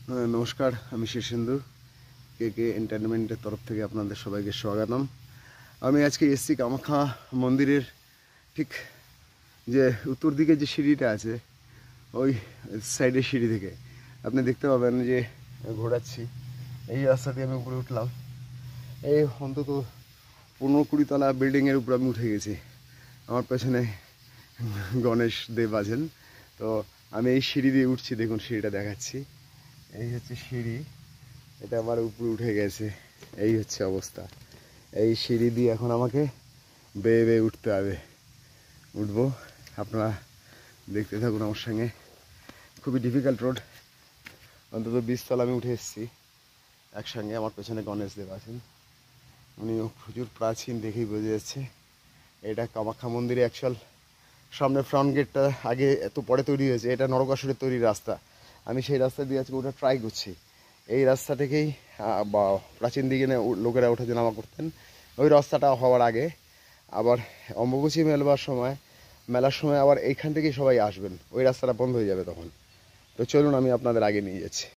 নমস্কার, আমি শীর্ষেন্দু। কে কে এন্টারটেনমেন্টের তরফ থেকে আপনাদের সবাইকে স্বাগতম। আমি আজকে এসছি কামাখ্যা মন্দিরের ঠিক যে উত্তর দিকে যে সিঁড়িটা আছে ওই সাইডের সিঁড়ি থেকে আপনি দেখতে পাবেন যে ঘোরাচ্ছি। এই রাস্তা দিয়ে আমি উপরে উঠলাম। এই অন্তত 15-20 তলা বিল্ডিংয়ের উপর আমি উঠে গেছি। আমার পেছনে গণেশ দেব আছেন। তো আমি এই সিঁড়ি দিয়ে উঠছি, দেখুন সিঁড়িটা দেখাচ্ছি। এই হচ্ছে সিঁড়ি, এটা আমার উপরে উঠে গেছে। এই হচ্ছে অবস্থা। এই সিঁড়ি দিয়ে এখন আমাকে বেয়ে বেয়ে উঠতে হবে। উঠবো, আপনারা দেখতে থাকুন আমার সঙ্গে। খুবই ডিফিকাল্ট রোড। অন্তত 20 তলা আমি উঠে এসেছি একসঙ্গে। আমার পেছনে গণেশ দেব আছেন, উনিও প্রচুর প্রাচীন, দেখেই বোঝা যাচ্ছে। এটা কামাখ্যা মন্দিরে অ্যাকচুয়াল সামনে ফ্রন্ট গেটটা আগে এত পরে তৈরি হয়েছে। এটা নরকাসুরের তৈরি রাস্তা। আমি সেই রাস্তা দিয়ে আজকে ওটা ট্রাই করছি। এই রাস্তা থেকেই বা প্রাচীন দিকে লোকেরা ওঠা নামা করতেন। ওই রাস্তাটা হওয়ার আগে আবার অম্বুবাচী মেলার সময় আবার এইখান থেকেই সবাই আসবেন। ওই রাস্তাটা বন্ধ হয়ে যাবে তখন। তো চলুন, আমি আপনাদের আগে নিয়ে যাচ্ছি।